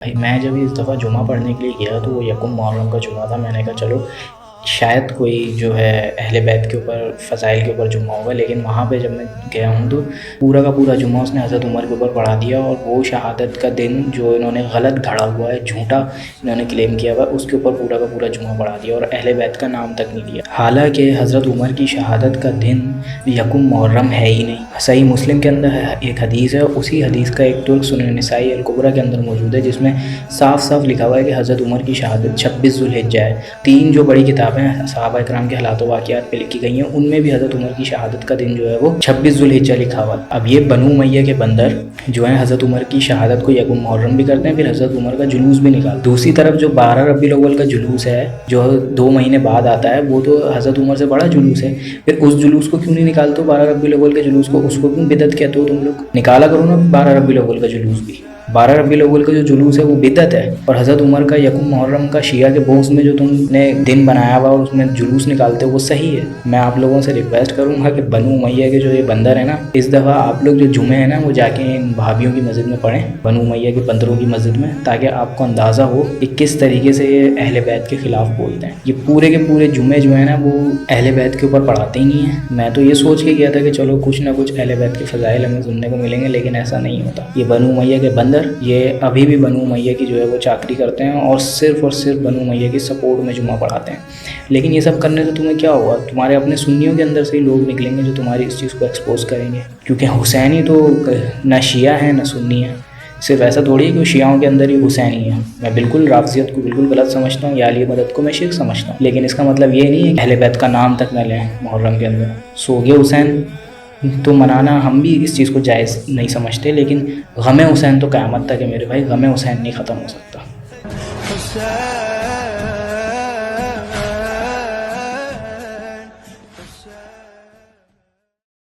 भाई मैं जब इस दफ़ा जुमा पढ़ने के लिए गया तो वो यकुम मुहर्रम का जुमा था। मैंने कहा चलो शायद कोई जो है अहले बैत के ऊपर फ़ज़ाइल के ऊपर जुमा होगा, लेकिन वहाँ पे जब मैं गया हूँ तो पूरा का पूरा जुमा उसने हज़रत उमर के ऊपर पढ़ा दिया। और वो शहादत का दिन जो इन्होंने गलत घड़ा हुआ है, झूठा इन्होंने क्लेम किया हुआ है, उसके ऊपर पूरा का पूरा जुमा पढ़ा दिया और अहले बैत का नाम तक नहीं लिया। हालांकि हज़रत उमर की शहादत का दिन यकुम मुहर्रम है ही नहीं। सही मुस्लिम के अंदर एक हदीस है, उसी हदीस का एक तुर्क सुनन निसाई अल कुबरा के अंदर मौजूद है, जिसमें साफ साफ लिखा हुआ है कि हज़रत उमर की शहादत 26 ज़ुल्हिज्जा है। 3 जो बड़ी किताबें सहाबा इकराम के हालात वाक़ियात पे लिखी गई हैं, उनमें भी हज़रत उमर की शहादत का दिन जो है वो 26 ज़ुल्हिज्जा लिखा हुआ है। अब ये बनु उमय्या के बंदर जो है हज़रत उमर की शहादत को यकुम मुहर्रम भी करते हैं, फिर हज़रत उमर का जुलूस भी निकालते हैं। दूसरी तरफ जो 12 रबीउल अव्वल का जुलूस है जो 2 महीने बाद आता है, वो तो हज़रत उमर से बड़ा जुलूस है। फिर उस जुलूस को क्यों नहीं निकालते हो 12 रबीउल अव्वल के जुलूस को? उसको क्यों बिदअत कहते हो तुम लोग? निकाला करो ना 12 रबीउल अव्वल का जुलूस भी। 12 रबीउल अव्वल का जो जुलूस है वो बिदअत है, और हज़रत उमर का यकुम मुहर्रम का शिया के बोस में जो तुमने दिन बनाया हुआ और उसमें जुलूस निकालते हो वो सही है। मैं आप लोगों से रिक्वेस्ट करूँगा कि बनु उमय्या के जो ये बंदर है ना, इस दफ़ा आप लोग जो जुमे हैं ना वो जाके इन भाभीयों की मस्जिद में पढ़ें, बनु उमय्या के बंदरों की मस्जिद में, ताकि आपको अंदाज़ा हो कि किस तरीके से ये अहले बैत के ख़िलाफ़ बोलते हैं। ये पूरे के पूरे जुमे जो है ना वो अहले बैत के ऊपर पढ़ाते ही नहीं है। मैं तो ये सोच के गया था कि चलो कुछ ना कुछ अहले बैत के फ़ज़ाइल हमें सुनने को मिलेंगे, लेकिन ऐसा नहीं होता। ये बनु उमय्या के बंदर ये अभी भी बनु उमय्या की जो है वो चाकरी करते हैं और सिर्फ़ बनु उमय्या की सपोर्ट में जुमा पढ़ाते हैं। लेकिन ये सब करने से तुम्हें क्या होगा? तुम्हारे अपने सुन्नियों के अंदर से ही लोग निकलेंगे जो तुम्हारी इस चीज़ को एक्सपोज करेंगे, क्योंकि हुसैनी तो ना शिया है ना सुन्नी है। सिर्फ ऐसा थोड़ी है कि शियाओं के अंदर ही हुसैनी है। मैं बिल्कुल राफ़ज़ियत को बिल्कुल गलत समझता हूँ, या अली मदद को मैं शिर्क समझता हूँ, लेकिन इसका मतलब ये नहीं है कि अहले बैत का नाम तक न लें मुहर्रम के अंदर। सो गए हुसैन तो मनाना हम भी इस चीज़ को जायज़ नहीं समझते, लेकिन गम हुसैन तो क़यामत तक है मेरे भाई, गम हुसैन नहीं ख़त्म हो सकता।